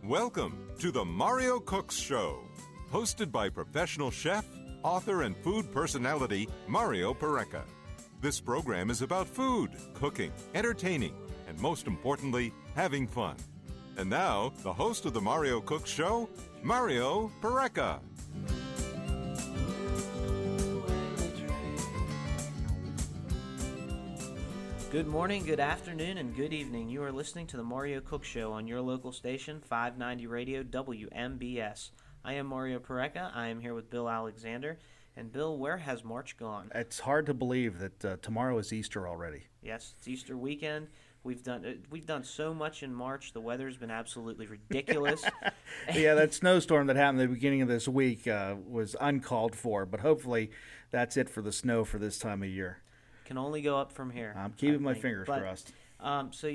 Welcome to the Mario Cooks Show, hosted by professional chef, author, and food personality Mario Pereca. This program is about food, cooking, entertaining, and most importantly, having fun. And now, the host of the Mario Cooks Show, Mario Pereca. Good morning, good afternoon, and good evening. You are listening to the Mario Cooks Show on your local station, 590 Radio WMBS. I am Mario Pereca. I am here with Bill Alexander. And Bill, where has March gone? It's hard to believe that tomorrow is Easter already. Yes, it's Easter weekend. We've done so much in March. The weather's been absolutely ridiculous. Yeah, that snowstorm that happened at the beginning of this week was uncalled for, but hopefully that's it for the snow for this time of year. Can only go up from here. I'm keeping my fingers crossed. So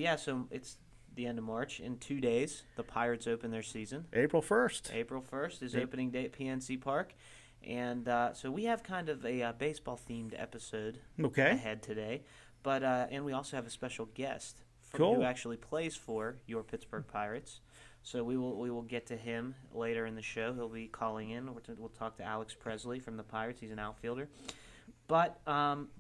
it's the end of March. In 2 days, the Pirates open their season. April 1st. April 1st is opening day at PNC Park. And so we have kind of a baseball-themed episode ahead today. But and we also have a special guest who actually plays for your Pittsburgh Pirates. So we will get to him later in the show. He'll be calling in. We'll talk to Alex Presley from the Pirates. He's an outfielder. But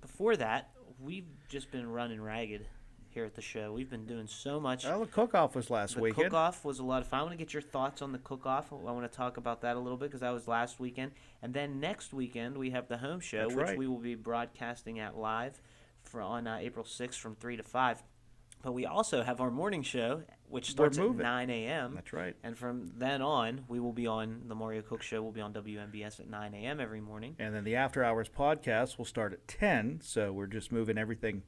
before that, we've just been running ragged here at the show. We've been doing so much. Well, the cook-off was last weekend. The cook-off was a lot of fun. I want to get your thoughts on the cook-off. I want to talk about that a little bit because that was last weekend. And then next weekend, we have the home show, which we will be broadcasting at live on April 6th from 3 to 5. But we also have our morning show, which starts at 9 a.m. That's right. And from then on, we will be on the Mario Cook Show. We'll be on WMBS at 9 a.m. every morning. And then the After Hours podcast will start at 10, so we're just moving everything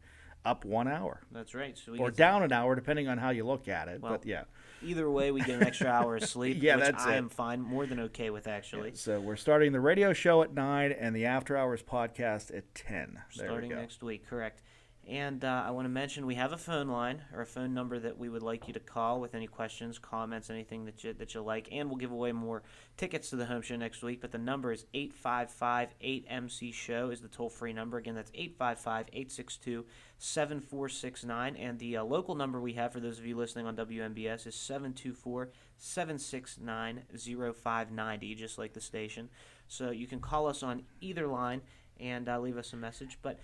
up 1 hour. That's right. So or down an hour, depending on how you look at it. Well, but yeah. Either way, we get an extra hour of sleep, yeah, which that's I am fine, more than okay with, actually. Yeah, so we're starting the radio show at 9 and the After Hours podcast at 10. Starting next week, correct. And I want to mention we have a phone line or a phone number that we would like you to call with any questions, comments, anything that you like. And we'll give away more tickets to the home show next week. But the number is 855-8MC-SHOW is the toll-free number. Again, that's 855-862-7469. And the local number we have for those of you listening on WMBS is 724-769-0590, just like the station. So you can call us on either line and leave us a message. But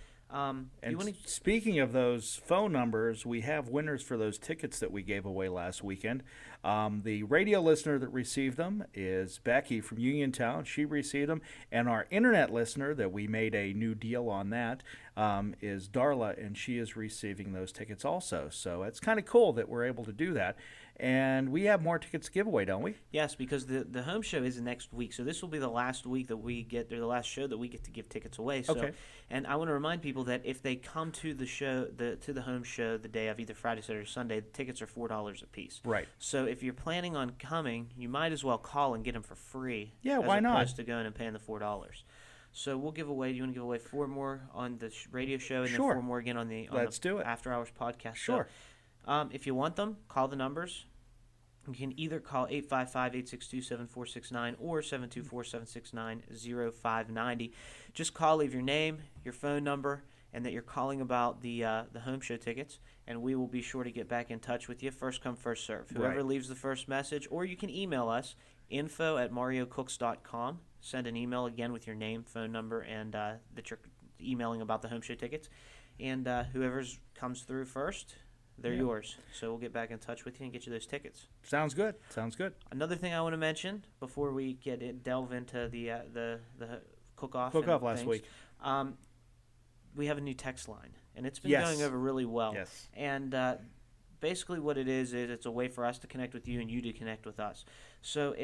speaking of those phone numbers, we have winners for those tickets that we gave away last weekend. The radio listener that received them is Becky from Uniontown. She received them. And our internet listener that we made a new deal on that is Darla, and she is receiving those tickets also. So it's kind of cool that we're able to do that. And we have more tickets to give away, don't we? Yes, because the home show is next week. So this will be the last week that we get, or the last show that we get to give tickets away. So, okay. And I want to remind people that if they come to the show, to the home show the day of either Friday, Saturday, or Sunday, the tickets are $4 a piece. Right. So if you're planning on coming, you might as well call and get them for free. Yeah, why not? As opposed to going and paying the $4. So we'll give away. Do you want to give away 4 more on the radio show and then 4 more again on the After Hours podcast? Sure. So, if you want them, call the numbers. You can either call 855-862-7469 or 724-769-0590. Just call, leave your name, your phone number, and that you're calling about the home show tickets, and we will be sure to get back in touch with you. First come, first serve. Whoever leaves the first message, or you can email us, info@mariocooks.com. Send an email again with your name, phone number, and that you're emailing about the home show tickets. And whoever comes through first, they're yours. So we'll get back in touch with you and get you those tickets. Sounds good. Another thing I want to mention before we delve into the cook-off last week. We have a new text line, and it's been going over really well. Yes. And basically what it is it's a way for us to connect with you and you to connect with us. So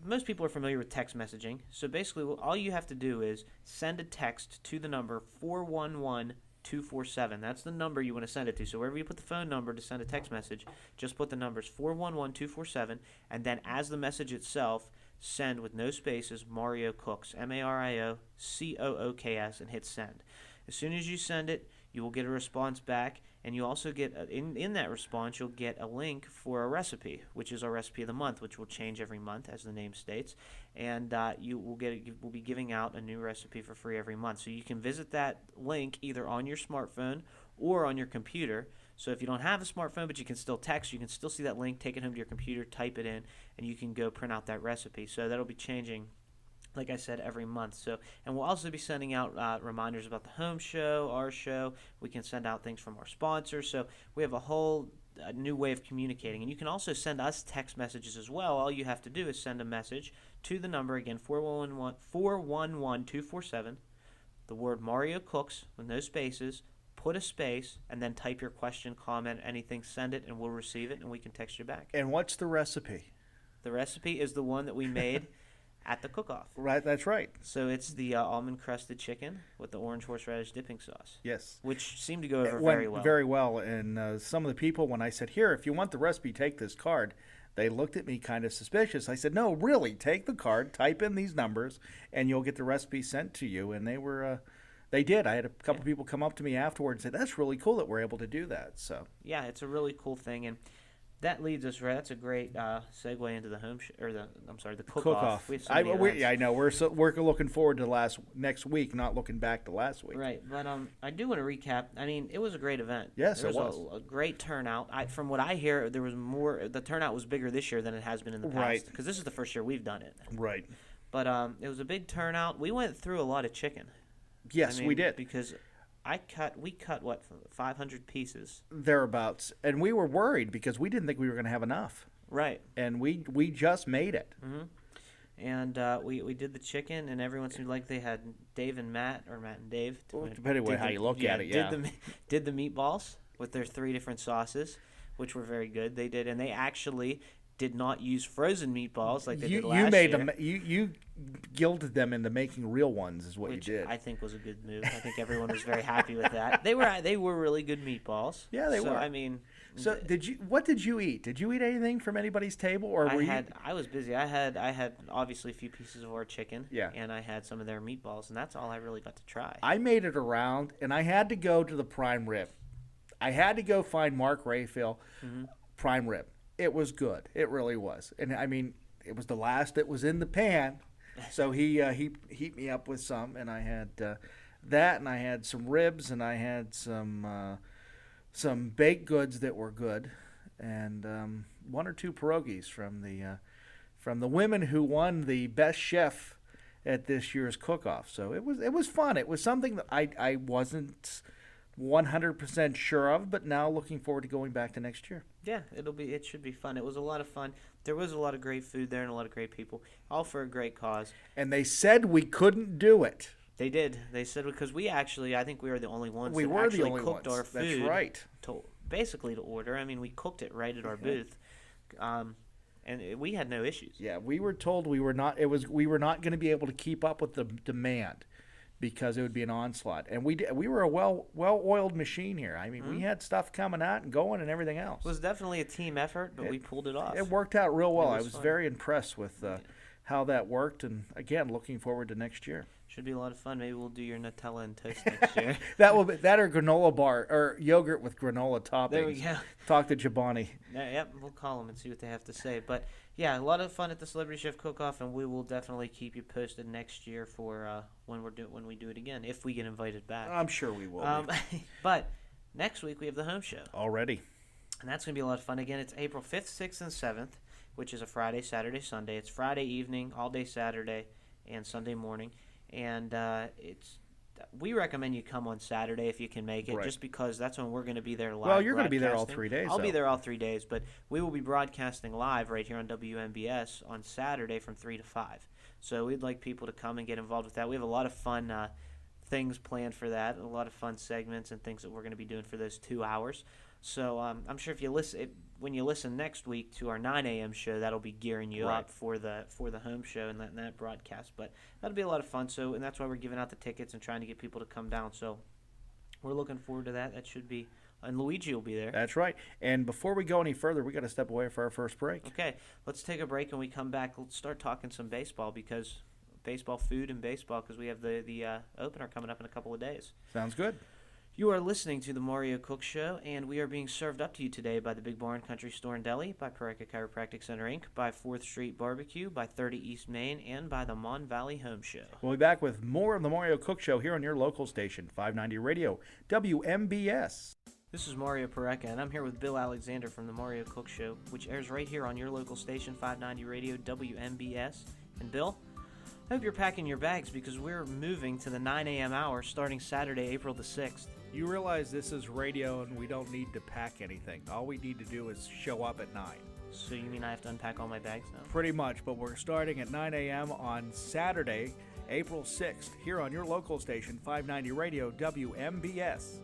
most people are familiar with text messaging. So basically all you have to do is send a text to the number 411-247. That's the number you want to send it to. So wherever you put the phone number to send a text message, just put the numbers 411-247, and then as the message itself, send with no spaces Mario Cooks, MARIOCOOKS, and hit send. As soon as you send it, you will get a response back, and you also get in that response you'll get a link for a recipe, which is our recipe of the month, which will change every month as the name states, and we'll be giving out a new recipe for free every month. So you can visit that link either on your smartphone or on your computer. So if you don't have a smartphone, but you can still text, you can still see that link, take it home to your computer, type it in, and you can go print out that recipe. So that'll be changing, like I said, every month. So, and we'll also be sending out reminders about the home show, our show. We can send out things from our sponsors. So we have a new way of communicating. And you can also send us text messages as well. All you have to do is send a message to the number, again, 411-247, the word Mario Cooks with no spaces, put a space, and then type your question, comment, anything, send it, and we'll receive it, and we can text you back. And what's the recipe? The recipe is the one that we made at the cook-off. Right, that's right. So it's the almond-crusted chicken with the orange horseradish dipping sauce. Yes. Which seemed to go over very well. Very well. And some of the people, when I said, here, if you want the recipe, take this card, they looked at me kind of suspicious. I said, no, really, take the card, type in these numbers, and you'll get the recipe sent to you. And they did. I had a couple people come up to me afterwards and say, that's really cool that we're able to do that. So yeah, it's a really cool thing. And that leads us right. That's a great segue into the the cook-off. I know we're looking forward to next week, not looking back to last week. Right, but I do want to recap. I mean, it was a great event. Yes, it was. A great turnout. From what I hear, there was more. The turnout was bigger this year than it has been in the past. Right. Because this is the first year we've done it. Right. But it was a big turnout. We went through a lot of chicken. Yes, we did. Because we cut what, 500 pieces thereabouts, and we were worried because we didn't think we were going to have enough. Right. And we just made it. Mm-hmm. And we did the chicken, and everyone seemed like they had Dave and Matt, or Matt and Dave. Depending on how you look at it, yeah. Did the meatballs with their 3 different sauces, which were very good. They did, and they actually did not use frozen meatballs like they did last year. You guilted them into making real ones, is what which you did. I think was a good move. I think everyone was very happy with that. They were really good meatballs. Yeah, they were. I mean, so what did you eat? Did you eat anything from anybody's table, or I was busy. I had obviously a few pieces of our chicken. Yeah. And I had some of their meatballs, and that's all I really got to try. I made it around, and I had to go to the prime rib. I had to go find Mark Rayfield prime rib. It was good. It really was. And, I mean, it was the last that was in the pan. So he heat me up with some, and I had that, and I had some ribs, and I had some baked goods that were good, and 1 or 2 pierogies from the women who won the best chef at this year's cook-off. So it was fun. It was something that I wasn't 100% sure of, but now looking forward to going back to next year. Yeah, it should be fun. It was a lot of fun. There was a lot of great food there and a lot of great people, all for a great cause. And they said we couldn't do it. They did. They said because I think we were the only ones that cooked our food. That's right. Basically to order. I mean, we cooked it right at our booth. And we had no issues. Yeah, we were told we were not going to be able to keep up with the demand, because it would be an onslaught. And we were a well-oiled machine here. I mean, we had stuff coming out and going and everything else. It was definitely a team effort, but we pulled it off. It worked out real well. I was very impressed with how that worked, and, again, looking forward to next year. Should be a lot of fun. Maybe we'll do your Nutella and toast next year. That or granola bar, or yogurt with granola toppings. There we go. Talk to Jabani. Yep, we'll call them and see what they have to say. But yeah, a lot of fun at the Celebrity Chef Cook-Off, and we will definitely keep you posted next year for when we do it again, if we get invited back. I'm sure we will. But next week we have the home show already, and that's going to be a lot of fun. Again, it's April 5th, 6th, and 7th, which is a Friday, Saturday, Sunday. It's Friday evening, all day Saturday, and Sunday morning. And we recommend you come on Saturday if you can make it, right, just because that's when we're going to be there live. Well, you're going to be there all 3 days. I'll be there all 3 days, but we will be broadcasting live right here on WMBS on Saturday from 3 to 5. So we'd like people to come and get involved with that. We have a lot of fun things planned for that, a lot of fun segments and things that we're going to be doing for those 2 hours. So I'm sure if you when you listen next week to our 9 a.m. show, that'll be gearing you up for the home show and that broadcast. But that'll be a lot of fun. So, and that's why we're giving out the tickets and trying to get people to come down. So we're looking forward to that. That should be, and Luigi will be there. That's right. And before we go any further, we got to step away for our first break. Okay, let's take a break, and we come back. Let's start talking some baseball, because baseball food and baseball, because we have the opener coming up in a couple of days. Sounds good. You are listening to the Mario Cook Show, and we are being served up to you today by the Big Barn Country Store and Deli, by Pareca Chiropractic Center, Inc., by 4th Street Barbecue, by 30 East Main, and by the Mon Valley Home Show. We'll be back with more of the Mario Cook Show here on your local station, 590 Radio, WMBS. This is Mario Pareca, and I'm here with Bill Alexander from the Mario Cook Show, which airs right here on your local station, 590 Radio WMBS. And Bill, I hope you're packing your bags because we're moving to the 9 a.m. hour starting Saturday, April the 6th. You realize this is radio and we don't need to pack anything. All we need to do is show up at 9. So you mean I have to unpack all my bags now? Pretty much, but we're starting at 9 a.m. on Saturday, April 6th, here on your local station, 590 Radio WMBS.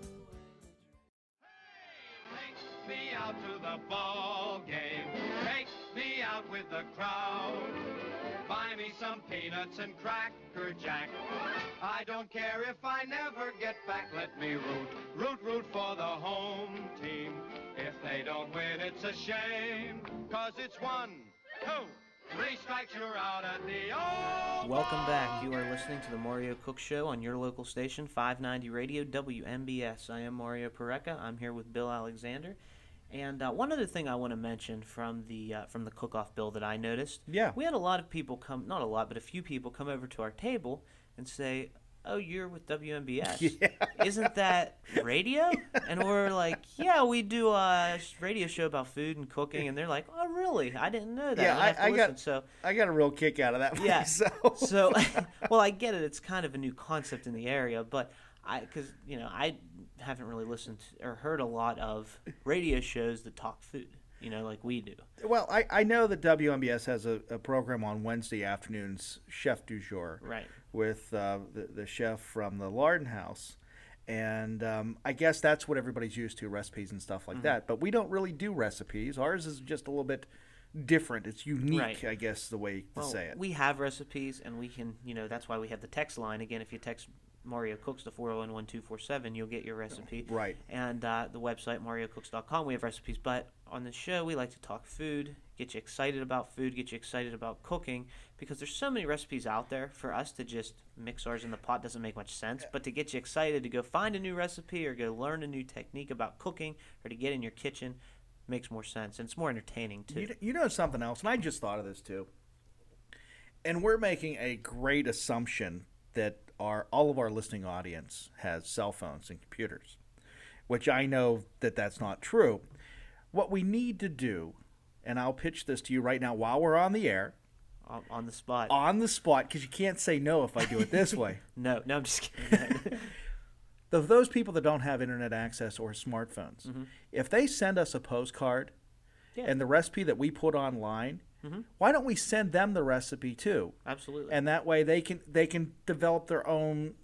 Take me out to the ball game. Take me out with the crowd. Buy me some peanuts and Cracker Jack. I don't care if I never get back. Let me root for the home team. If they don't win, it's a shame. 'Cause it's 1, 2, 3 strikes, you're out at the old. Welcome back. You are listening to the Mario Cook Show on your local station, 590 Radio WMBS. I am Mario Pareca. I'm here with Bill Alexander. And one other thing I want to mention from the cook-off, Bill, that I noticed. Yeah. We had a lot of people come, not a lot, but a few people come over to our table and say, "Oh, you're with WMBS. Yeah. Isn't that radio?" And we're like, "Yeah, we do a radio show about food and cooking." And they're like, "Oh, really? I didn't know that." Yeah, I got a real kick out of that. Yeah. Myself. So, well, I get it. It's kind of a new concept in the area, but I haven't really listened to, or heard a lot of radio shows that talk food, like we do. Well, I know that WMBS has a program on Wednesday afternoons, Chef du Jour, Right. with the chef from the Lardon House. And I guess that's what everybody's used to, recipes and stuff like that. But we don't really do recipes. Ours is just a little bit different. It's unique, Right. I guess, the way to say it. We have recipes, and we can, that's why we have the text line. Again, if you text Mario Cooks to 401-1247, you'll get your recipe. Right. And the website, mariocooks.com, we have recipes. But on the show, we like to talk food, get you excited about food, get you excited about cooking, because there's so many recipes out there. For us to just mix ours in the pot doesn't make much sense. But to get you excited to go find a new recipe or go learn a new technique about cooking or to get in your kitchen makes more sense. And it's more entertaining, too. You know something else, and I just thought of this, too. And we're making a great assumption that all of our listening audience has cell phones and computers, which I know that that's not true. What we need to do, and I'll pitch this to you right now while we're on the air. On the spot. On the spot, because you can't say no if I do it this way. No, I'm just kidding. Those people that don't have internet access or smartphones, if they send us a postcard and the recipe that we put online, why don't we send them the recipe too? Absolutely. And that way they can develop their own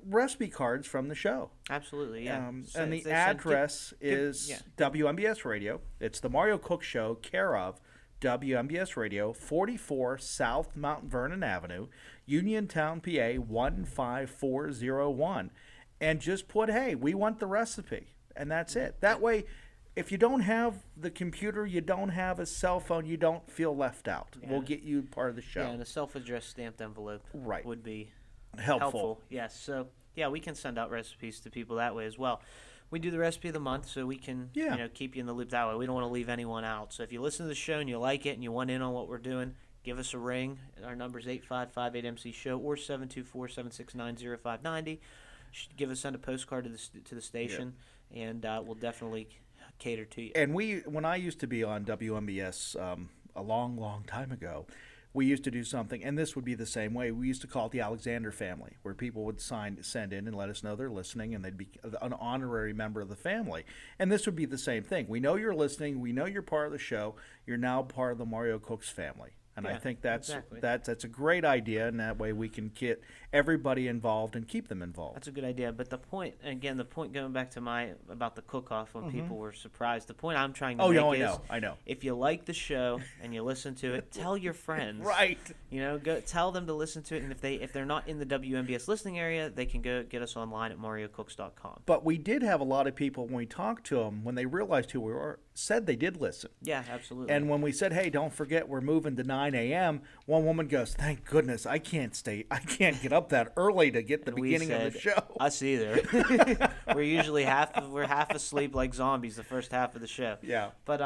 recipe cards from the show. Absolutely, yeah. And the address is WMBS Radio. It's the Mario Cook Show, care of WMBS Radio, 44 South Mount Vernon Avenue, Uniontown, PA 15401. And just put, hey, we want the recipe. And that's it. That way, if you don't have the computer, you don't have a cell phone, you don't feel left out. Yeah. We'll get you part of the show. Yeah, and a self-addressed stamped envelope would be helpful. Yes. So, yeah, we can send out recipes to people that way as well. We do the recipe of the month, so we can keep you in the loop that way. We don't want to leave anyone out. So if you listen to the show and you like it and you want in on what we're doing, give us a ring. Our number is 855-8MC-SHOW or 724-769-0590. Send a postcard to the station, and we'll definitely cater to you. And when I used to be on WMBS a long time ago, we used to do something, and this would be the same way. We used to call it the Alexander family, where people would send in and let us know they're listening, and they'd be an honorary member of the family. And this would be the same thing. We know you're listening. We know you're part of the show. You're now part of the Mario Cooks family. And I think that's a great idea, and that way we can get everybody involved and keep them involved. That's a good idea. But the point going back to about the cook-off when people were surprised, the point I'm trying to make is, I know. If you like the show and you listen to it, tell your friends. Right. Go tell them to listen to it, and if they're not in the WMBS listening area, they can go get us online at mariocooks.com. But we did have a lot of people, when we talked to them, when they realized who we were, said they did listen. Yeah, absolutely. And when we said, hey, don't forget we're moving to 9 a.m., one woman goes, thank goodness, I can't get up that early to get the beginning of the show. Us either. We're usually half asleep like zombies the first half of the show. Yeah. But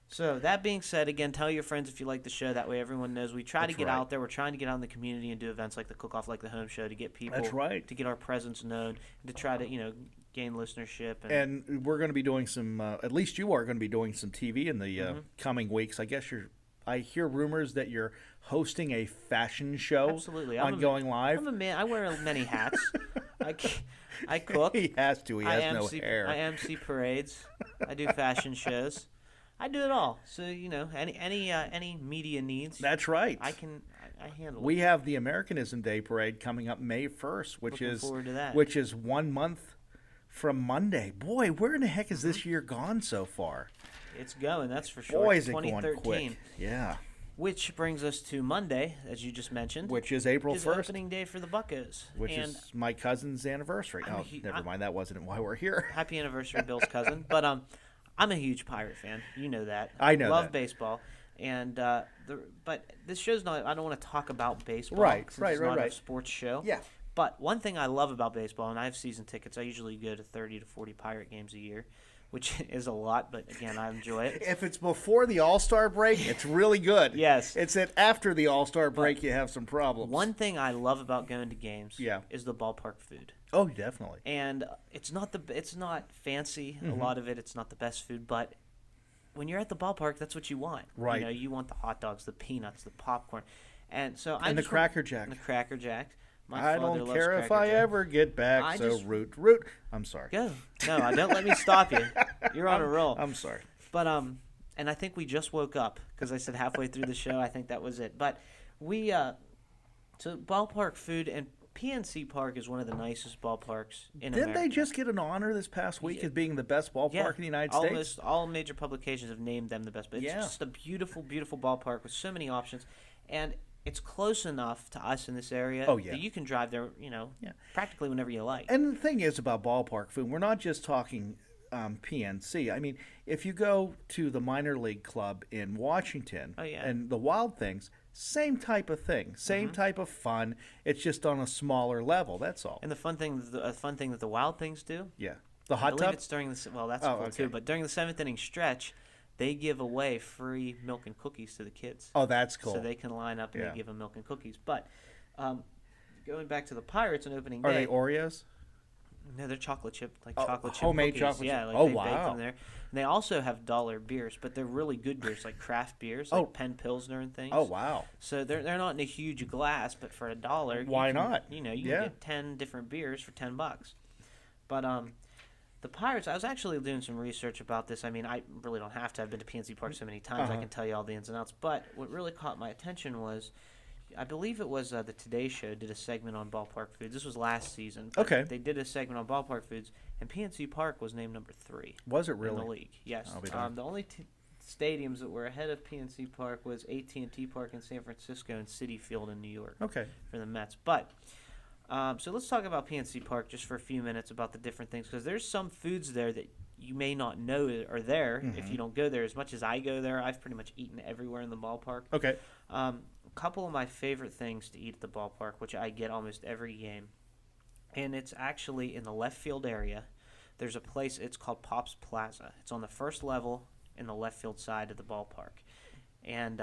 so that being said, again, tell your friends if you like the show. That way everyone knows we try to get out there. We're trying to get out in the community and do events like the Cook-Off, like the Home Show, to get people, to get our presence known, and to try to, gain listenership. And we're going to be doing some, at least you are going to be doing some TV in the coming weeks. I guess I hear rumors that you're hosting a fashion show. Absolutely. On Going Live. I'm a man. I wear many hats. I cook. He has to. He has no hair. I MC parades. I do fashion shows. I do it all. So any media needs. That's right. I handle it. We have the Americanism Day parade coming up May 1st, Looking forward to that. which is 1 month from Monday. Boy, where in the heck is this year gone so far? It's going, that's for sure. Boy, is it going quick. Yeah. Which brings us to Monday, as you just mentioned. Which is April 1st. Opening day for the Buccos. Which is my cousin's anniversary. Never mind. That wasn't why we're here. Happy anniversary, Bill's cousin. But I'm a huge Pirate fan. You know that. I know Love that. baseball. And but this show's not. I don't want to talk about baseball. Right. It's not a sports show. Yeah. But one thing I love about baseball, and I have season tickets. I usually go to 30 to 40 Pirate games a year, which is a lot. But again, I enjoy it. If it's before the All-Star break, it's really good. Yes. It's that after the All-Star break you have some problems. One thing I love about going to games Yeah. is the ballpark food. Oh, definitely. And it's not fancy. A lot of it's not the best food, but when you're at the ballpark, that's what you want. Right. You know, you want the hot dogs, the peanuts, the popcorn, and so the Cracker Jack. And the Cracker Jack. I don't care if I ever get back. Root. I'm sorry. Go. No, don't let me stop you. You're on a roll. I'm sorry. But and I think we just woke up because I said halfway through the show. I think that was it. But we so ballpark food, and PNC Park is one of the nicest ballparks in America. Didn't they just get an honor this past week as being the best ballpark in the United States? Almost all major publications have named them the best. But it's just a beautiful, beautiful ballpark with so many options, and it's close enough to us in this area that you can drive there, practically whenever you like. And the thing is about ballpark food, we're not just talking PNC. I mean, if you go to the minor league club in Washington and the Wild Things, same type of thing, same type of fun. It's just on a smaller level. That's all. And the fun thing that the Wild Things do, the hot tub. It's during the that's cool too. But during the 7th inning stretch, they give away free milk and cookies to the kids. Oh, that's cool. So they can line up and they give them milk and cookies. But going back to the Pirates on opening day. Are they Oreos? No, they're chocolate chip, chocolate chip homemade cookies. chocolate chip. Yeah, they bake them there. And they also have dollar beers, but they're really good beers, like craft beers, like Penn Pilsner and things. Oh, wow. So they're not in a huge glass, but for $1, why not? You can get 10 different beers for $10. But the Pirates, I was actually doing some research about this. I mean, I really don't have to. I've been to PNC Park so many times, I can tell you all the ins and outs. But what really caught my attention was, I believe it was the Today Show did a segment on ballpark foods. This was last season. Okay. They did a segment on ballpark foods, and PNC Park was named number 3. Was it really? In the league, yes. The only stadiums that were ahead of PNC Park was AT&T Park in San Francisco and Citi Field in New York. Okay. For the Mets. But so let's talk about PNC Park just for a few minutes about the different things, because there's some foods there that you may not know are there if you don't go there. As much as I go there, I've pretty much eaten everywhere in the ballpark. Okay. A couple of my favorite things to eat at the ballpark, which I get almost every game, and it's actually in the left field area. There's a place, it's called Pop's Plaza. It's on the first level in the left field side of the ballpark. And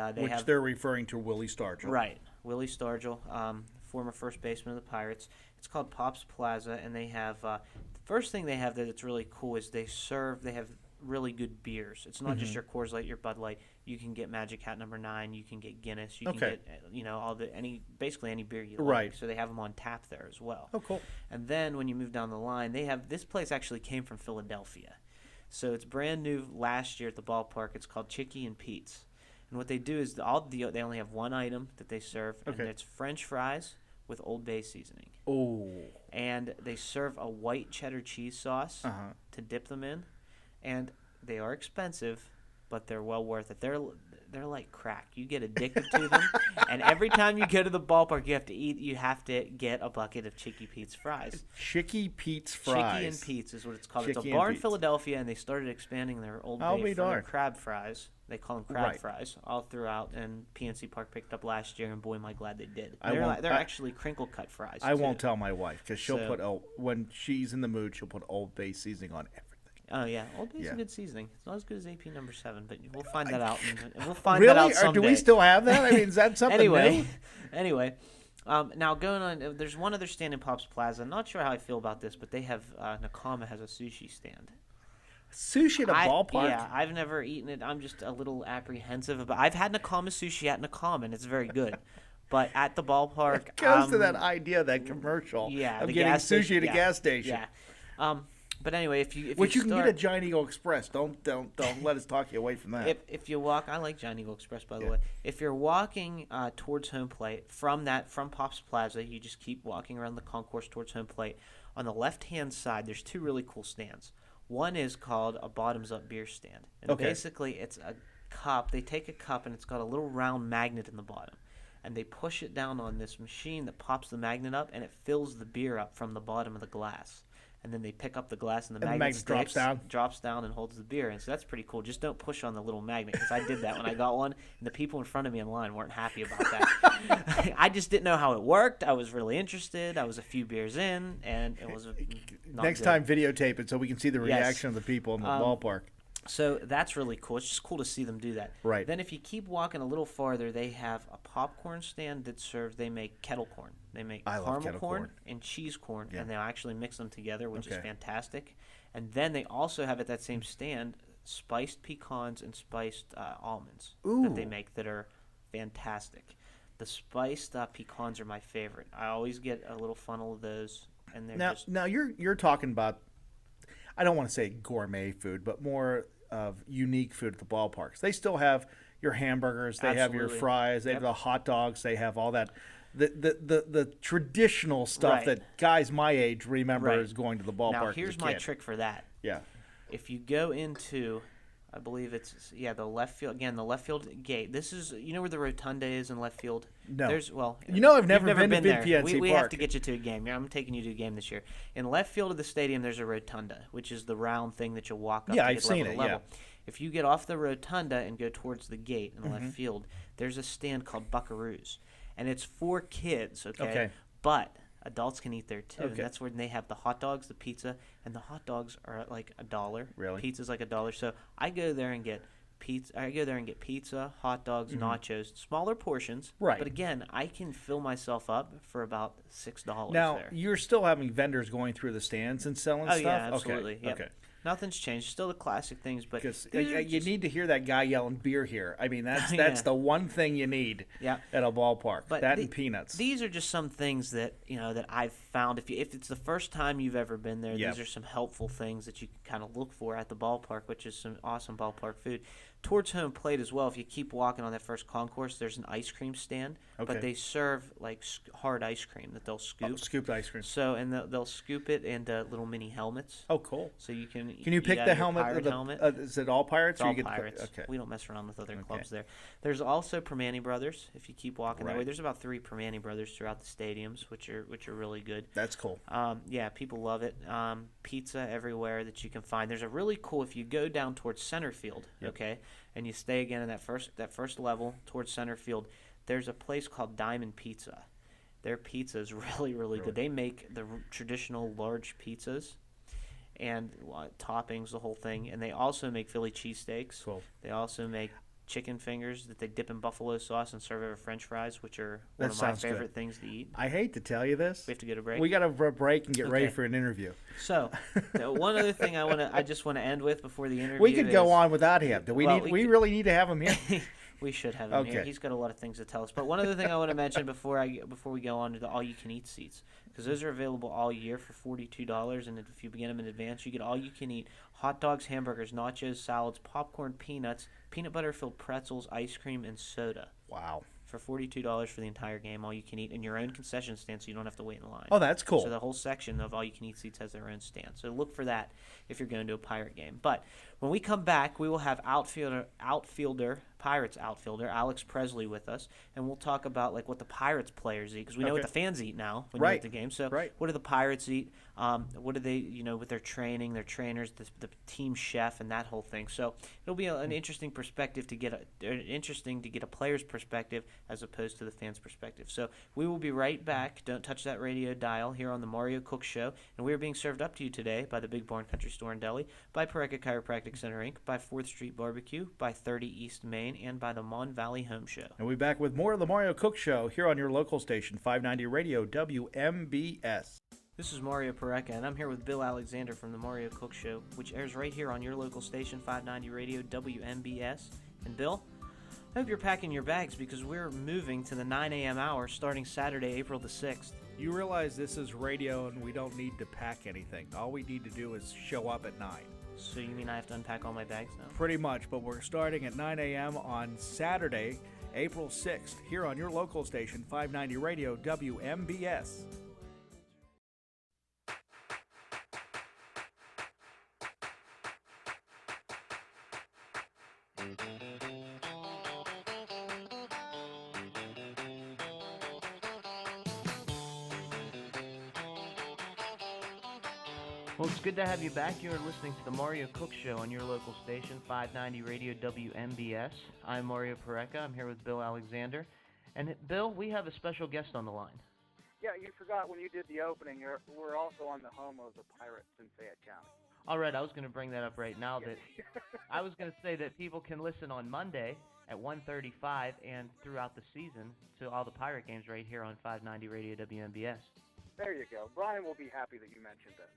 they're referring to Willie Stargell. Right. Willie Stargell, former first baseman of the Pirates. It's called Pop's Plaza, and they have the first thing they have that's really cool is they have really good beers. It's not just your Coors Light, your Bud Light. You can get Magic Hat No. 9. You can get Guinness. You can get basically any beer you like. Right. So they have them on tap there as well. Oh, cool. And then when you move down the line, they have this place actually came from Philadelphia, so it's brand new last year at the ballpark. It's called Chicky and Pete's, and what they do is they only have one item that they serve, and it's French fries with Old Bay seasoning. Oh. And they serve a white cheddar cheese sauce to dip them in. And they are expensive, but they're well worth it. They're like crack. You get addicted to them, and every time you go to the ballpark, you have to get a bucket of Chicky Pete's fries. Chicky Pete's fries. Chicky and Pete's is what it's called. It's a bar in Philadelphia, and they started expanding their Old Bay for their crab fries. They call them crab fries all throughout, and PNC Park picked up last year, and boy, am I glad they did. They're actually crinkle cut fries. I won't tell my wife, because she'll put when she's in the mood, she'll put Old Bay seasoning on everything. Oh yeah, Old Bay's a good seasoning. It's not as good as AP No. 7, but we'll find that out. We'll find that out someday. Really? Do we still have that? I mean, is that something new? Anyway, Now going on, there's one other stand in Pops Plaza. I'm not sure how I feel about this, but they have Nakama has a sushi stand. Sushi at a ballpark? Yeah, I've never eaten it. I'm just a little apprehensive about. I've had Nakama sushi at Nakama, and it's very good. But at the ballpark, it goes to that idea, that commercial. Yeah, of getting sushi at a gas station. Yeah. But anyway, if you can get at Giant Eagle Express. Don't let us talk you away from that. If you walk, I like Giant Eagle Express, by the way. If you're walking towards home plate from Pops Plaza, you just keep walking around the concourse towards home plate. On the left hand side, there's two really cool stands. One is called a bottoms up beer stand, and basically it's a cup. They take a cup and it's got a little round magnet in the bottom, and they push it down on this machine that pops the magnet up, and it fills the beer up from the bottom of the glass. And then they pick up the glass, and the magnet drops down and holds the beer. And so that's pretty cool. Just don't push on the little magnet, because I did that when I got one, and the people in front of me in line weren't happy about that. I just didn't know how it worked. I was really interested. I was a few beers in, and it was not Next good. time, videotape it so we can see the reaction of the people in the ballpark. So that's really cool. It's just cool to see them do that. Right. Then if you keep walking a little farther, they have a popcorn stand that they make kettle corn. They make caramel corn and cheese corn, and they actually mix them together, which is fantastic. And then they also have at that same stand spiced pecans and spiced almonds that they make that are fantastic. The spiced pecans are my favorite. I always get a little funnel of those, and they're now you're talking about, I don't want to say gourmet food, but more of unique food at the ballparks. They still have your hamburgers, they have your fries, they have the hot dogs, they have all that, the traditional stuff that guys my age remember as going to the ballpark. Now here's my trick for that. Yeah. If you go into, I believe it's the left field gate. This is where the rotunda is in left field. No. I've never been to there. PNC We Park. have to get you to a game. I'm taking you to a game this year. In left field of the stadium, there's a rotunda, which is the round thing that you walk up. Yeah, to I've get seen level it. to level. Yeah. If you get off the rotunda and go towards the gate in left field, there's a stand called Buckaroos, and it's for kids. Okay. But adults can eat there too. And that's where they have the hot dogs, the pizza, and the hot dogs are like $1. Really? Pizza's like $1. So I go there and get pizza, hot dogs, nachos, smaller portions. Right. But again, I can fill myself up for about $6 now, there. you're still having vendors going through the stands and selling stuff? Oh, yeah, absolutely. Okay. Yep. Okay. Nothing's changed. Still the classic things, but Because you need to hear that guy yelling beer here. I mean, that's the one thing you need at a ballpark. But and peanuts. These are just some things that that I've found. If it's the first time you've ever been there, these are some helpful things that you can kind of look for at the ballpark, which is some awesome ballpark food. Towards home plate as well, if you keep walking on that first concourse, there's an ice cream stand, but they serve like hard ice cream that they'll scoop. Scooped ice cream. So, and they'll scoop it into little mini helmets. Oh, cool. So you can you pick the helmet? Helmet. Is it all Pirates? It's or all you Pirates. Okay. We don't mess around with other clubs there. There's also Permane Brothers. If you keep walking that way, there's about 3 Permane Brothers throughout the stadiums, which are really good. That's cool. People love it. Pizza everywhere that you can find. There's a really cool, if you go down towards center field, and you stay again in that first level towards center field, there's a place called Diamond Pizza. Their pizza is really, really good. They make the traditional large pizzas and toppings, the whole thing. And they also make Philly cheesesteaks. Cool. They also make chicken fingers that they dip in buffalo sauce and serve over French fries, which are one of my favorite things to eat. I hate to tell you this. We have to get a break. We got to break and get ready for an interview. So, one other thing I just want to end with before the interview. We could go on without him. Do we we really need to have him here? We should have him here. He's got a lot of things to tell us. But one other thing I want to mention before we go on to the all-you-can-eat seats, because those are available all year for $42, and if you begin them in advance, you get all-you-can-eat hot dogs, hamburgers, nachos, salads, popcorn, peanuts, peanut butter-filled pretzels, ice cream, and soda. Wow. For $42 for the entire game, all you can eat, in your own concession stand, so you don't have to wait in line. Oh, that's cool. So the whole section of all you can eat seats has their own stand. So look for that if you're going to a Pirate game. But when we come back, we will have Pirates outfielder Alex Presley with us, and we'll talk about like what the Pirates players eat, because we know what the fans eat now when you're at the game. So what do the Pirates eat? What do they, with their training, their trainers, the team chef, and that whole thing. So it'll be an interesting perspective to get a player's perspective as opposed to the fans' perspective. So we will be right back. Don't touch that radio dial here on the Mario Cook Show. And we are being served up to you today by the Big Barn Country Store and Deli, by Pareca Chiropractic Center, Inc., by 4th Street Barbecue, by 30 East Main, and by the Mon Valley Home Show. And we'll be back with more of the Mario Cook Show here on your local station, 590 Radio WMBS. This is Mario Pareca, and I'm here with Bill Alexander from the Mario Cook Show, which airs right here on your local station, 590 Radio WMBS. And Bill, I hope you're packing your bags because we're moving to the 9 a.m. hour starting Saturday, April the 6th. You realize this is radio and we don't need to pack anything. All we need to do is show up at 9. So you mean I have to unpack all my bags now? Pretty much, but we're starting at 9 a.m. on Saturday, April 6th, here on your local station, 590 Radio WMBS. Well, it's good to have you back. You're listening to the Mario Cook Show on your local station, 590 Radio WMBS. I'm Mario Pareca. I'm here with Bill Alexander. And Bill, we have a special guest on the line. Yeah, you forgot when you did the opening, we're also on the home of the Pirates in Fayette County. All right, I was going to bring that up right now. That I was going to say that people can listen on Monday at 1:35 and throughout the season to all the Pirate games right here on 590 Radio WMBS. There you go. Brian will be happy that you mentioned that.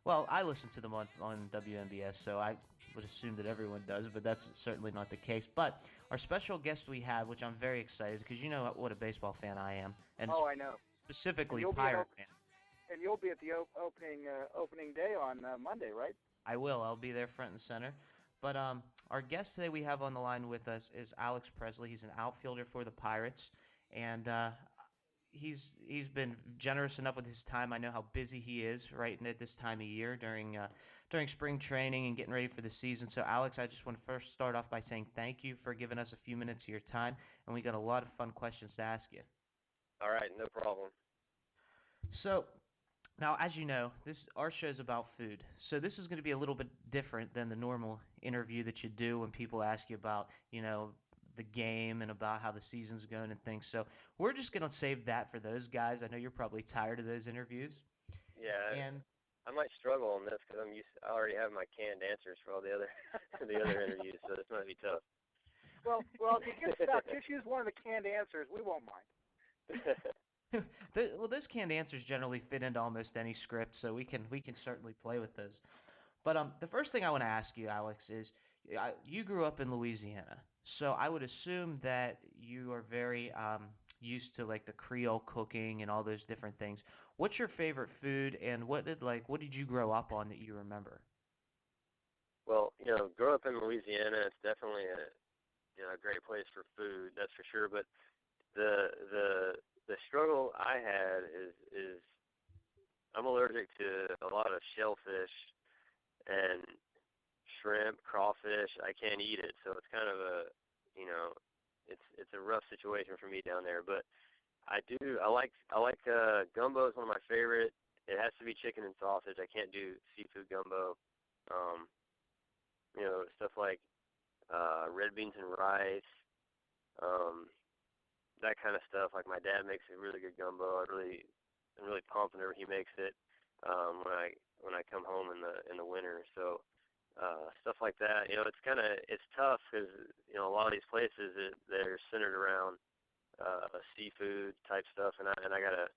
Well, I listen to them on WMBS, so I would assume that everyone does, but that's certainly not the case. But our special guest we have, which I'm very excited, because you know what a baseball fan I am. And I know. Specifically Pirate fan. And you'll be at the opening day on Monday, right? I will. I'll be there front and center. But our guest today we have on the line with us is Alex Presley. He's an outfielder for the Pirates, and he's been generous enough with his time. I know how busy he is right at this time of year during spring training and getting ready for the season. So, Alex, I just want to first start off by saying thank you for giving us a few minutes of your time, and we got a lot of fun questions to ask you. All right, no problem. So, now, as you know, our show is about food. So this is going to be a little bit different than the normal interview that you do when people ask you about, the game and about how the season's going and things. So we're just going to save that for those guys. I know you're probably tired of those interviews. Yeah, and I might struggle on this because I already have my canned answers for all the other interviews, so this might be tough. Well, if you get stuck, just use one of the canned answers. We won't mind. Well, those canned answers generally fit into almost any script, so we can certainly play with those. But the first thing I want to ask you, Alex, is you grew up in Louisiana, so I would assume that you are very used to like the Creole cooking and all those different things. What's your favorite food, and what did you grow up on that you remember? Well, grow up in Louisiana, it's definitely a great place for food, that's for sure. But the struggle I had is I'm allergic to a lot of shellfish and shrimp, crawfish. I can't eat it, so it's kind of it's a rough situation for me down there. But I like gumbo is one of my favorite. It has to be chicken and sausage. I can't do seafood gumbo. Stuff like red beans and rice, that kind of stuff. Like my dad makes a really good gumbo. I'm really pumped whenever he makes it when I come home in the winter. So stuff like that. It's tough because a lot of these places they're centered around seafood type stuff, and I gotta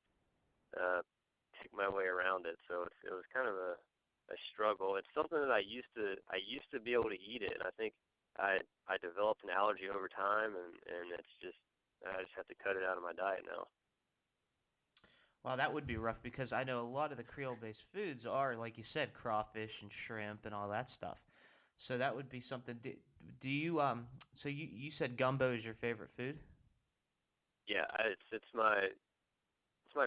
pick my way around it. So it was kind of a struggle. It's something that I used to be able to eat it, and I think I developed an allergy over time, and it's just I just have to cut it out of my diet now. Well, that would be rough because I know a lot of the Creole-based foods are, like you said, crawfish and shrimp and all that stuff. So that would be something. Do you So you said gumbo is your favorite food? Yeah, it's my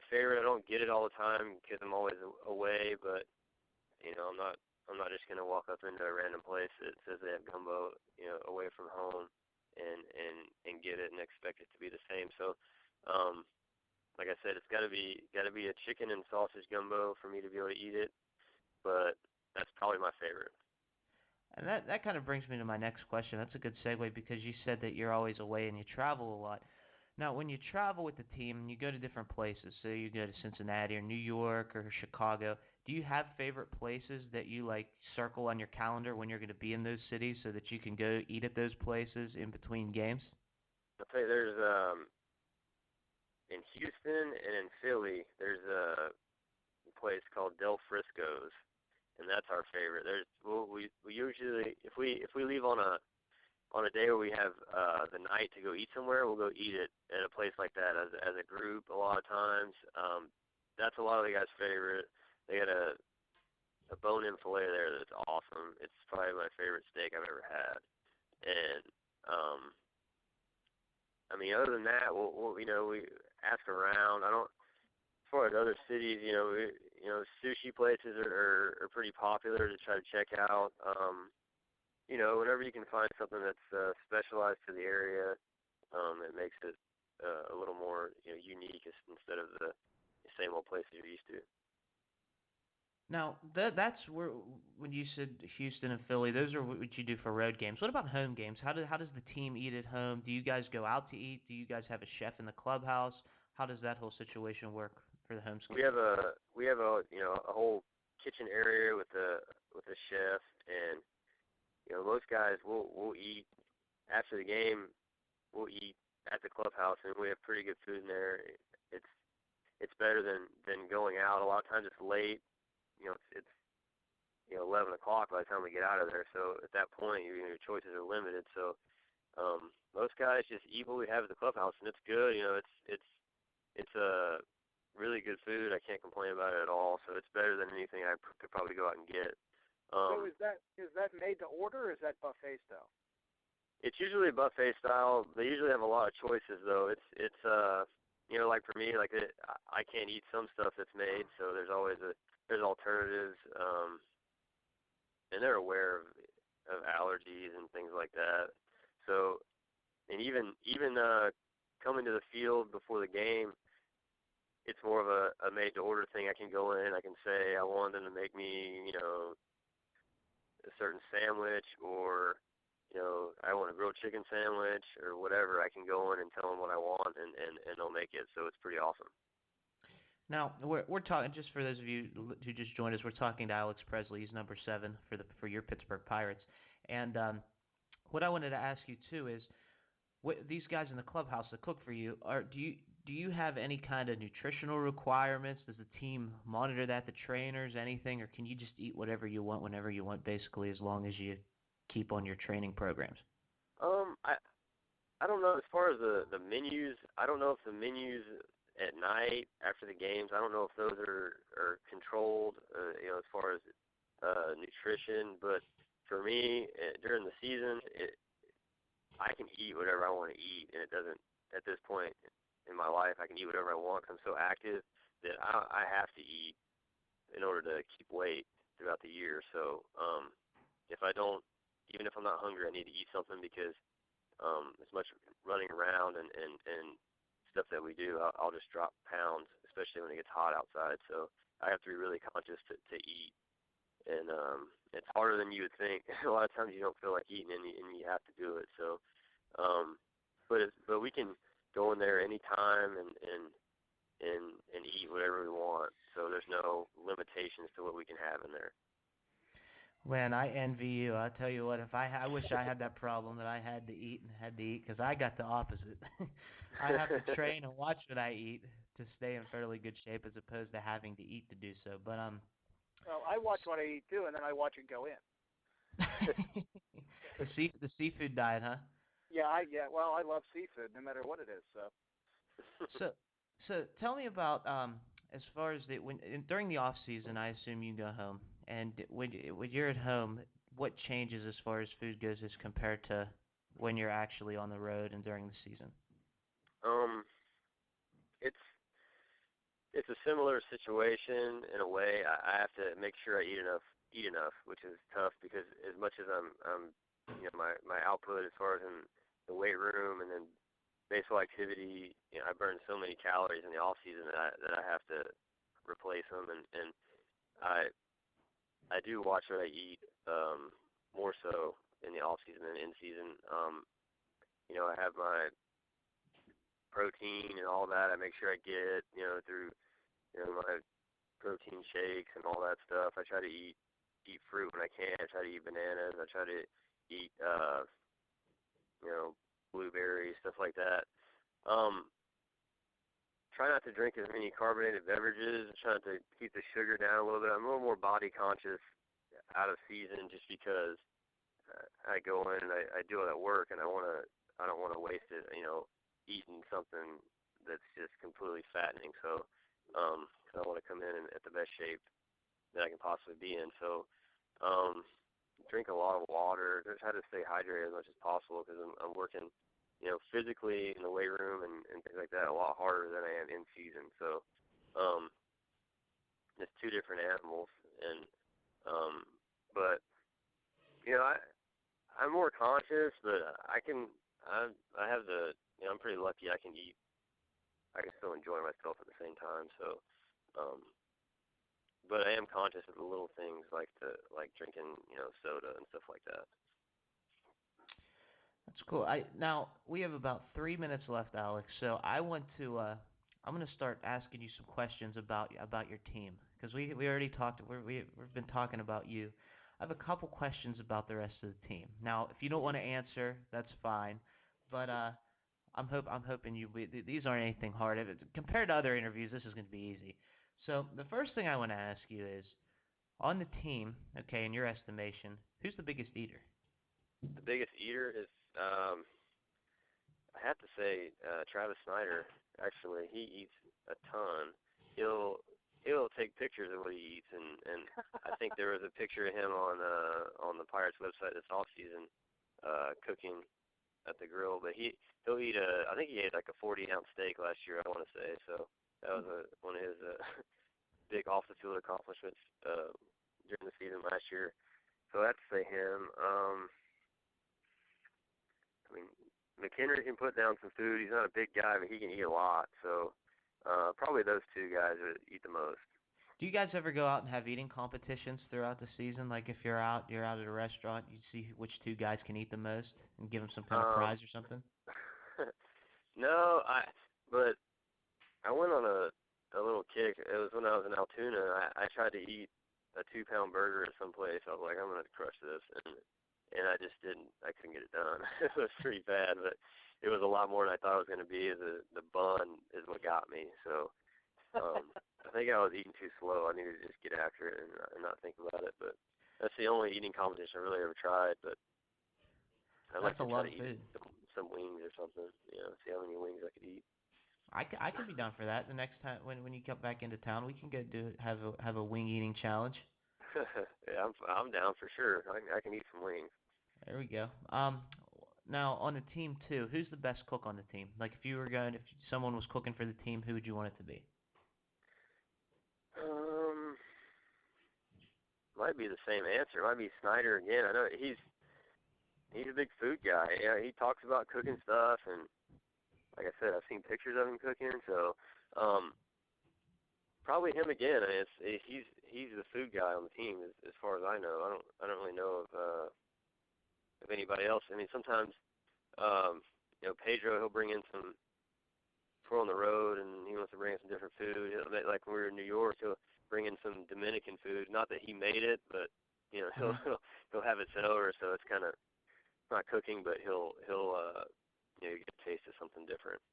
favorite. I don't get it all the time because I'm always away, but I'm not just gonna walk up into a random place that says they have gumbo, away from home, and get it and expect it to be the same. So, like I said, it's gotta be a chicken and sausage gumbo for me to be able to eat it, but that's probably my favorite. And that kind of brings me to my next question. That's a good segue because you said that you're always away and you travel a lot. Now, when you travel with the team and you go to different places, so you go to Cincinnati or New York or Chicago, do you have favorite places that you like circle on your calendar when you're going to be in those cities so that you can go eat at those places in between games? I'll tell you, there's in Houston and in Philly, there's a place called Del Frisco's, and that's our favorite. We usually if we leave on a day where we have the night to go eat somewhere, we'll go eat it at a place like that as a group a lot of times. That's a lot of the guys' favorite. They got a bone-in filet there that's awesome. It's probably my favorite steak I've ever had. And I mean, other than that, we ask around. As far as other cities, sushi places are pretty popular to try to check out. Whenever you can find something that's specialized to the area, it makes it a little more unique instead of the same old places you're used to. Now, that's where, when you said Houston and Philly, those are what you do for road games. What about home games? How does the team eat at home? Do you guys go out to eat? Do you guys have a chef in the clubhouse? How does that whole situation work for the home schedule? We have a whole kitchen area with a chef, and most guys will eat after the game. We'll eat at the clubhouse, and we have pretty good food in there. It's better than going out. A lot of times it's late. It's 11 o'clock by the time we get out of there. So at that point, your choices are limited. So most guys just eat what we have at the clubhouse, and it's good. It's a really good food. I can't complain about it at all. So it's better than anything I could probably go out and get. So is that made to order, or is that buffet style? It's usually buffet style. They usually have a lot of choices, though. It's like for me, I can't eat some stuff that's made, so there's alternatives, and they're aware of allergies and things like that. So, and even coming to the field before the game, it's more of a made-to-order thing. I can go in, I can say I want them to make me, a certain sandwich, or I want a grilled chicken sandwich or whatever. I can go in and tell them what I want, and they'll make it. So it's pretty awesome. Now, we're talking, just for those of you who just joined us, we're talking to Alex Presley. He's number 7 for your Pittsburgh Pirates. And what I wanted to ask you, too, is these guys in the clubhouse that cook for you, do you have any kind of nutritional requirements? Does the team monitor that, the trainers, anything? Or can you just eat whatever you want whenever you want, basically, as long as you keep on your training programs? I don't know. As far as the menus, I don't know if the menus at night after the games, I don't know if those are controlled, as far as nutrition. But for me, during the season, I can eat whatever I want to eat, and it doesn't. At this point in my life, I can eat whatever I want. 'Cause I'm so active that I have to eat in order to keep weight throughout the year. So if I don't, even if I'm not hungry, I need to eat something, because as much running around and stuff that we do, I'll just drop pounds, especially when it gets hot outside. So I have to be really conscious to eat, and it's harder than you would think. A lot of times you don't feel like eating, and you have to do it. So, but we can go in there anytime and eat whatever we want. So there's no limitations to what we can have in there. Man, I envy you. I'll tell you what, I wish I had that problem that I had to eat, because I got the opposite. I have to train and watch what I eat to stay in fairly good shape, as opposed to having to eat to do so. But well, I watch what I eat too, and then I watch it go in. the seafood diet, huh? Yeah. Well, I love seafood, no matter what it is. So tell me about as far as during the off season, I assume you go home, and when you're at home, what changes as far as food goes as compared to when you're actually on the road and during the season? It's a similar situation in a way. I have to make sure I eat enough, which is tough, because as much as I'm my output as far as in the weight room and then baseball activity, I burn so many calories in the off season that I have to replace them, and I do watch what I eat more so in the off season than in season. I have my protein and all that. I make sure I get, through, my protein shakes and all that stuff. I try to eat fruit when I can. I try to eat bananas. I try to eat, blueberries, stuff like that. Try not to drink as many carbonated beverages. Try not to keep the sugar down a little bit. I'm a little more body conscious out of season just because I go in and I do all that work, and I don't want to waste it, eating something that's just completely fattening. So I want to come in at the best shape that I can possibly be in. So drink a lot of water. Just try to stay hydrated as much as possible because I'm working, physically in the weight room and things like that a lot harder than I am in season. So it's two different animals. And but I'm more conscious, but I have I'm pretty lucky. I can still enjoy myself at the same time. So, but I am conscious of the little things like drinking, soda and stuff like that. That's cool. Now we have about 3 minutes left, Alex. So I'm going to start asking you some questions about your team because we already talked. We've been talking about you. I have a couple questions about the rest of the team. Now, if you don't want to answer, that's fine. But I'm hoping these aren't anything hard. Compared to other interviews, this is going to be easy. So the first thing I want to ask you is, on the team, okay, in your estimation, who's the biggest eater? The biggest eater is, I have to say, Travis Snyder. Actually, he eats a ton. He'll take pictures of what he eats, and I think there was a picture of him on the Pirates website this off season, cooking at the grill. But he'll eat I think he ate like a 40-ounce steak last year, I want to say. So that was one of his big off the field accomplishments during the season last year. So I'd say him. McHenry can put down some food. He's not a big guy, but he can eat a lot. So probably those two guys would eat the most. Do you guys ever go out and have eating competitions throughout the season? Like if you're out at a restaurant, you see which two guys can eat the most and give them some kind of prize or something? No, but I went on a little kick. It was when I was in Altoona. I tried to eat a 2-pound burger at some place. I was like, I'm going to crush this. And I just didn't. I couldn't get it done. It was pretty bad, but it was a lot more than I thought it was going to be. The bun is what got me. So I think I was eating too slow. I needed to just get after it and not think about it. But that's the only eating competition I really ever tried. But I'd like to try to eat some wings or something. See how many wings I could eat. I could be down for that. The next time when you come back into town, we can go have a wing eating challenge. Yeah, I'm down for sure. I can eat some wings. There we go. Now on the team too, who's the best cook on the team? Like if someone was cooking for the team, who would you want it to be? Might be the same answer. Might be Snyder again. I know he's a big food guy. Yeah, he talks about cooking stuff, and like I said, I've seen pictures of him cooking. So probably him again. He's the food guy on the team as far as I know. I don't really know of anybody else. I mean, sometimes Pedro, he'll bring in some. We're on the road and he wants to bring in some different food. Like when we were in New York, he'll bring in some Dominican food. Not that he made it, but he'll have it sent over. So it's kind of not cooking, but he'll get a taste of something different.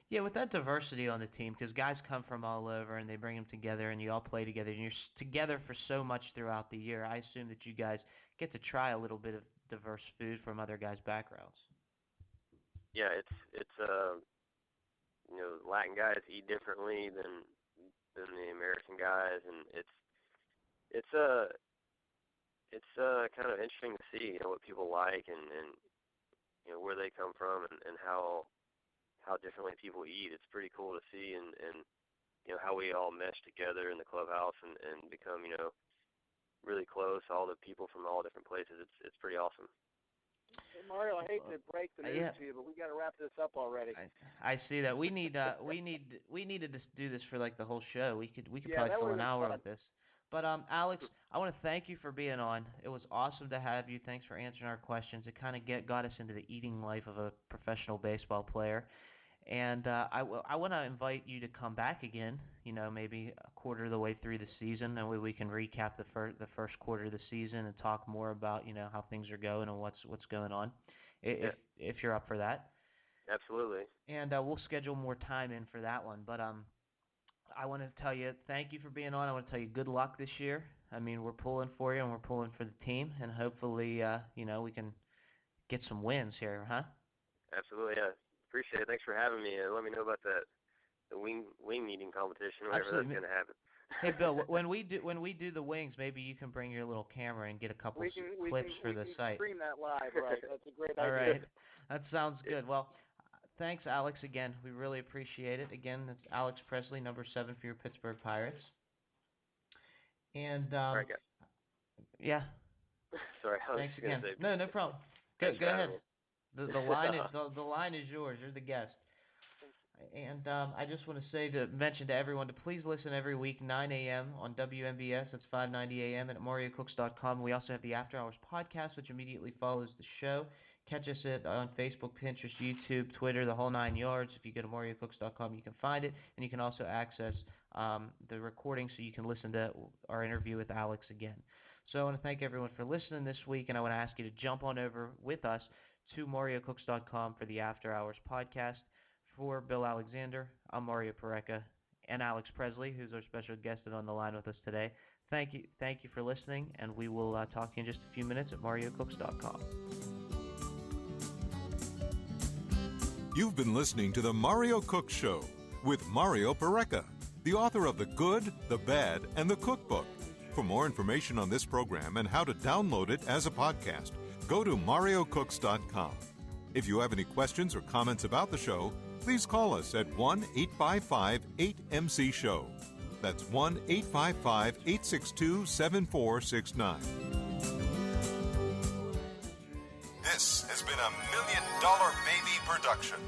Yeah, with that diversity on the team, because guys come from all over and they bring them together and you all play together and you're together for so much throughout the year. I assume that you guys get to try a little bit of diverse food from other guys' backgrounds. Yeah, it's Latin guys eat differently than the American guys, and it's kind of interesting to see what people like and where they come from and how differently people eat. It's pretty cool to see and how we all mesh together in the clubhouse and become really close. All the people from all different places. It's pretty awesome. Hey Mario, I hate to break the news to you, but we got to wrap this up already. I see that. We needed to do this for like the whole show. We could probably fill an hour with this. But Alex, I want to thank you for being on. It was awesome to have you. Thanks for answering our questions. It kind of got us into the eating life of a professional baseball player. And I want to invite you to come back again, maybe a quarter of the way through the season, and we can recap the first quarter of the season and talk more about, how things are going and what's going on, if you're up for that. Absolutely. And we'll schedule more time in for that one. But I want to tell you thank you for being on. I want to tell you good luck this year. I mean, we're pulling for you and we're pulling for the team, and hopefully, we can get some wins here, huh? Absolutely, yeah. Appreciate it. Thanks for having me, and let me know about the wing eating competition, whenever that's going to happen. Hey, Bill, when we do the wings, maybe you can bring your little camera and get a couple clips for the site. We can stream that live, right? That's a great idea. All right, that sounds good. Well, thanks, Alex. Again, we really appreciate it. Again, it's Alex Presley, number 7 for your Pittsburgh Pirates. And Sorry, yeah. Sorry, I was thanks going again. to say. No problem. Go ahead. The line is yours. You're the guest. And I just want to mention to everyone to please listen every week, 9 a.m. on WMBS. That's 590 a.m. and at MarioCooks.com. We also have the After Hours podcast, which immediately follows the show. Catch us on Facebook, Pinterest, YouTube, Twitter, the whole 9 yards. If you go to MarioCooks.com, you can find it. And you can also access the recording so you can listen to our interview with Alex again. So I want to thank everyone for listening this week, and I want to ask you to jump on over with us to MarioCooks.com for the After Hours podcast. For Bill Alexander, I'm Mario Pareca, and Alex Presley, who's our special guest and on the line with us today. Thank you for listening, and we will talk to you in just a few minutes at MarioCooks.com. You've been listening to The Mario Cook Show with Mario Pareca, the author of The Good, the Bad, and the Cookbook. For more information on this program and how to download it as a podcast, go to MarioCooks.com. If you have any questions or comments about the show, please call us at 1-855-8MC-SHOW. That's 1-855-862-7469. This has been a $1 Million Baby production.